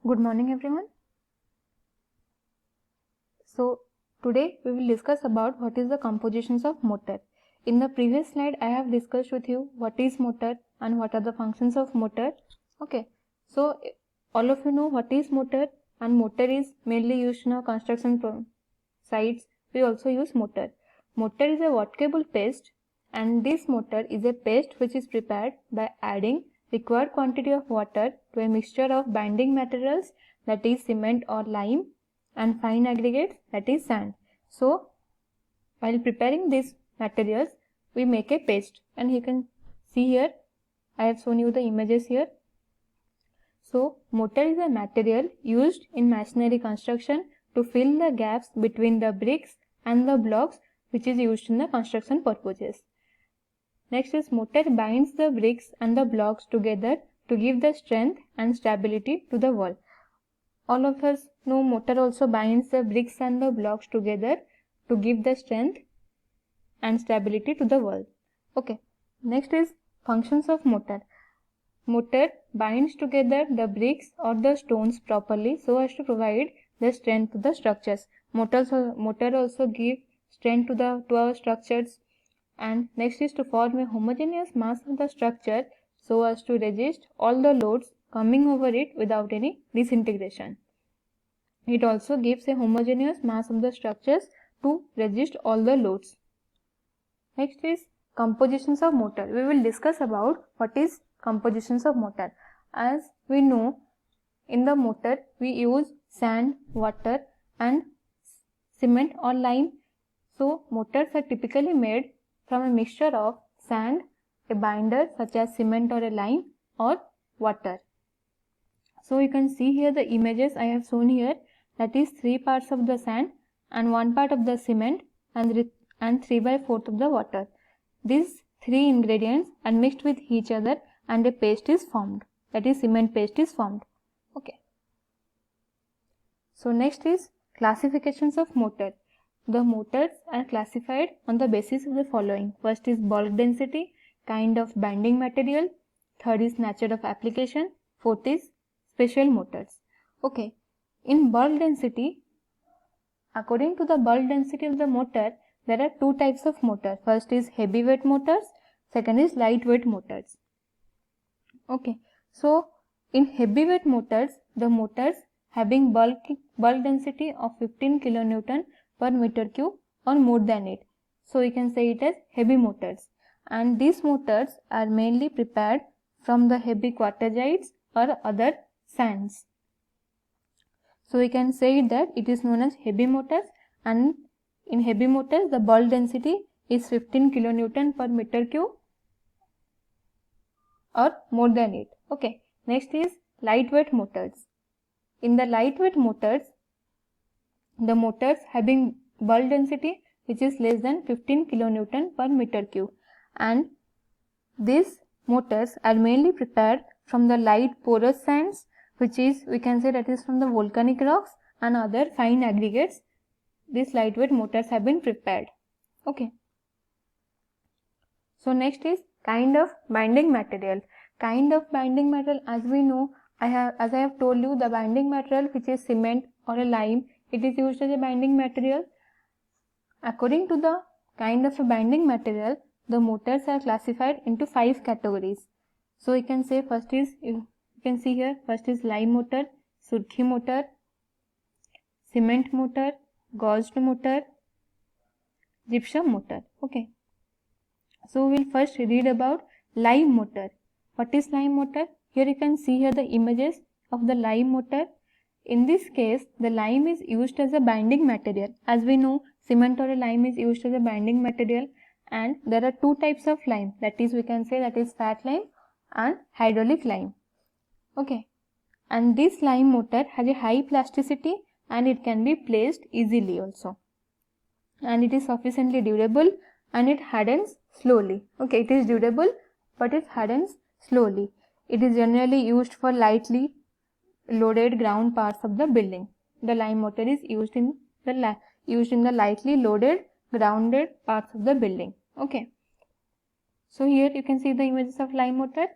Good morning everyone. So today we will discuss about what is the compositions of motor. In the previous slide I have discussed with you what is motor and what are the functions of motor. Okay, so all of you know what is motor, and motor is mainly used in our construction sites. We also use motor. Motor is a workable paste, and this motor is a paste which is prepared by adding required quantity of water to a mixture of binding materials, that is cement or lime, and fine aggregates, that is sand. So while preparing these materials we make a paste, and you can see here I have shown you the images here. So mortar is a material used in masonry construction to fill the gaps between the bricks and the blocks, which is used in the construction purposes. Next is mortar binds the bricks and the blocks together to give the strength and stability to the wall. All of us know mortar also binds the bricks and the blocks together to give the strength and stability to the wall. Okay. Next is functions of mortar. Mortar binds together the bricks or the stones properly so as to provide the strength to the structures. Mortar also give strength to our structures. And next is to form a homogeneous mass of the structure so as to resist all the loads coming over it without any disintegration. It also gives a homogeneous mass of the structures to resist all the loads. Next is compositions of mortar. We will discuss about what is compositions of mortar. As we know, in the mortar we use sand, water and cement or lime. So mortars are typically made from a mixture of sand, a binder such as cement or a lime, or water. So you can see here the images I have shown here, that is 3 parts of the sand and 1 part of the cement and 3/4 of the water. These 3 ingredients are mixed with each other and a paste is formed, that is cement paste is formed. Okay. So next is classifications of mortar. The mortars are classified on the basis of the following. First is bulk density, kind of binding material. Third is nature of application. Fourth is special mortars. Okay. In bulk density, according to the bulk density of the mortar, there are 2 types of mortar. First is heavyweight mortars. Second is lightweight mortars. Okay. So in heavyweight mortars, the mortars having bulk density of 15 kilonewton per meter cube or more than it. So you can say it as heavy mortars. And these mortars are mainly prepared from the heavy quartzites or other sands. So we can say that it is known as heavy mortars, and in heavy mortars the bulk density is 15 kilonewton per meter cube or more than it. Okay. Next is lightweight mortars. In the lightweight mortars, the mortars having bulk density which is less than 15 kilonewton per meter cube, and these mortars are mainly prepared from the light porous sands, which is, we can say, that is from the volcanic rocks and other fine aggregates. These lightweight mortars have been prepared. Okay. So next is kind of binding material. Kind of binding material, as we know, as I have told you, the binding material which is cement or a lime, it is used as a binding material. According to the kind of a binding material, the mortars are classified into 5 categories. So you can say first is, you can see here, first is lime mortar, surkhi mortar, cement mortar, gauzed mortar, gypsum mortar. Okay. So we will first read about lime mortar. What is lime mortar? Here you can see here the images of the lime mortar. In this case, the lime is used as a binding material. As we know, cement or a lime is used as a binding material, and there are 2 types of lime. That is, we can say, that is fat lime and hydraulic lime. Okay. And this lime mortar has a high plasticity and it can be placed easily also. And it is sufficiently durable and it hardens slowly. Okay, it is durable but it hardens slowly. It is generally used for lightly loaded ground parts of the building. The lime mortar is used in the lightly loaded grounded parts of the building. Okay. So here you can see the images of lime mortar.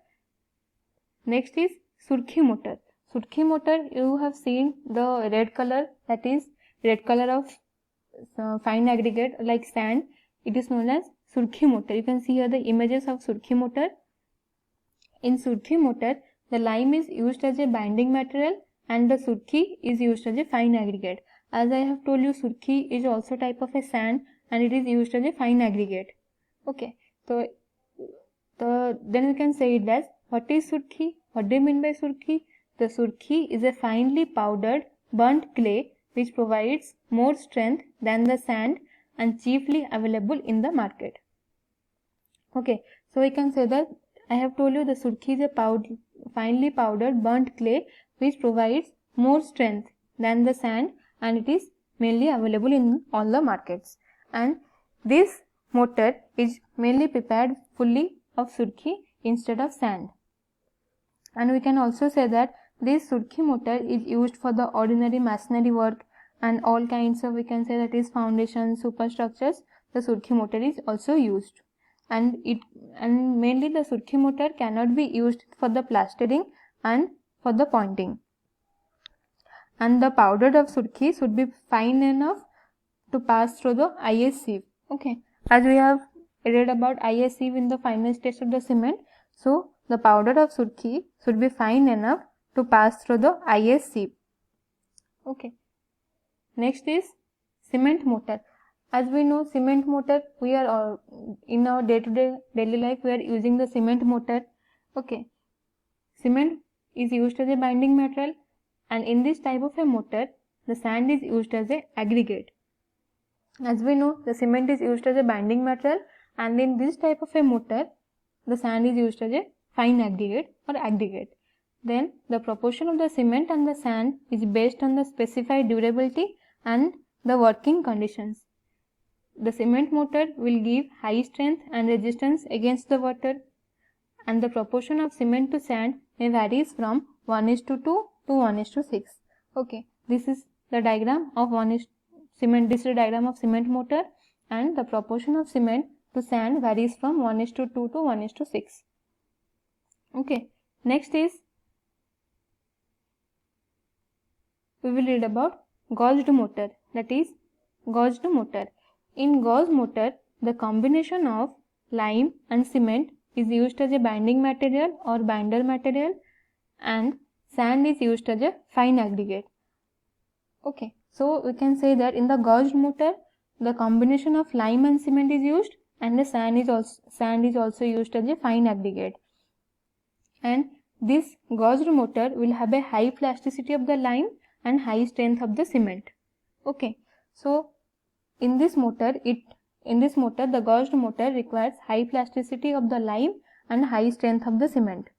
Next is surkhi mortar. Surkhi motor, you have seen the red color, that is red color of fine aggregate like sand. It is known as Surkhi motor. You can see here the images of Surkhi motor. In Surkhi motor, the lime is used as a binding material and the Surkhi is used as a fine aggregate. As I have told you, Surkhi is also type of a sand and it is used as a fine aggregate. Okay, so then we can say it as, what is Surkhi? What do you mean by Surkhi? The Surkhi is a finely powdered burnt clay which provides more strength than the sand and chiefly available in the market. Okay, so we can say that I have told you the Surkhi is a finely powdered burnt clay which provides more strength than the sand and it is mainly available in all the markets. And this mortar is mainly prepared fully of Surkhi instead of sand. And we can also say that this Surkhi mortar is used for the ordinary masonry work and all kinds of, we can say that is foundations, superstructures, the Surkhi mortar is also used. And mainly the Surkhi mortar cannot be used for the plastering and for the pointing. And the powder of Surkhi should be fine enough to pass through the IS sieve. Okay, as we have read about IS sieve in the final stage of the cement, so the powder of Surkhi should be fine enough to pass through the IS sieve. Okay, next is cement mortar. As we know, cement mortar, we are in our day-to-day daily life, we are using the cement mortar. Okay, cement is used as a binding material and in this type of a mortar, the sand is used as a aggregate. As we know, the cement is used as a binding material and in this type of a mortar, the sand is used as a fine aggregate or aggregate. Then the proportion of the cement and the sand is based on the specified durability and the working conditions. The cement mortar will give high strength and resistance against the water and the proportion of cement to sand may varies from 1:2 to 1:6. Okay, this is the diagram of cement. This is the diagram of cement mortar and the proportion of cement to sand varies from 1:2 to 1:6. Okay, next is we will read about gauged mortar, that is gauged mortar. In gauge mortar, the combination of lime and cement is used as a binding material or binder material and sand is used as a fine aggregate. Okay, so we can say that in the gauged mortar, the combination of lime and cement is used and the sand is also used as a fine aggregate. And this gauged mortar will have a high plasticity of the lime and high strength of the cement. Okay, so in this mortar, the gauged mortar requires high plasticity of the lime and high strength of the cement.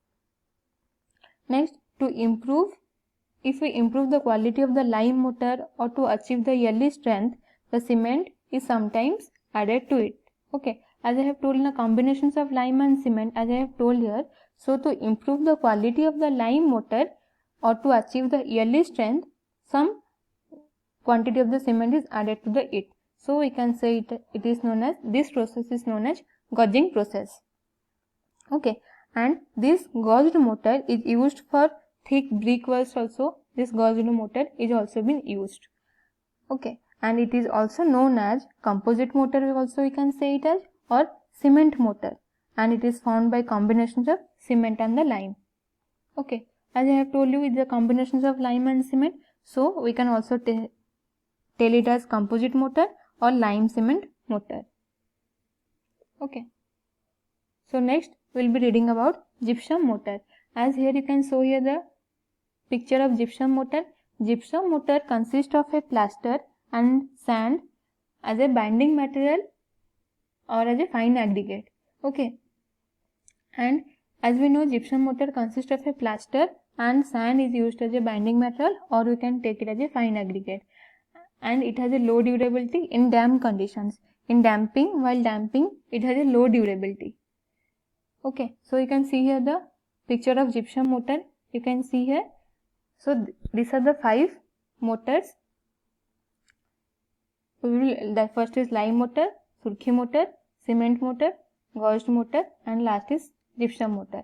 Next, if we improve the quality of the lime mortar or to achieve the yearly strength, the cement is sometimes added to it. Okay, as I have told in the combinations of lime and cement, as I have told here, so to improve the quality of the lime mortar or to achieve the yearly strength, some quantity of the cement is added to it. So we can say this process is known as gauging process. Okay, and this gauged mortar is used for thick brick walls also. This gauged mortar is also been used. Okay, and it is also known as composite mortar also we can say it as, or cement mortar, and it is found by combinations of cement and the lime. Okay, as I have told you, it's the combinations of lime and cement, so we can also tell it as composite mortar or lime cement mortar. Okay, so next we will be reading about gypsum mortar. As here you can show here the picture of gypsum mortar. Gypsum mortar consists of a plaster and sand as a binding material or as a fine aggregate. Okay, and as we know, gypsum mortar consists of a plaster and sand is used as a binding material or we can take it as a fine aggregate, and it has a low durability in damp conditions. In damping, while damping, it has a low durability. Okay, so you can see here the picture of gypsum mortar. You can see here. So these are the 5 mortars. The first is lime mortar, Surkhi mortar, cement mortar, gauged mortar, and last is gypsum mortar.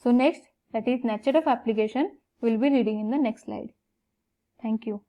So next, that is nature of application. we'll be reading in the next slide. Thank you.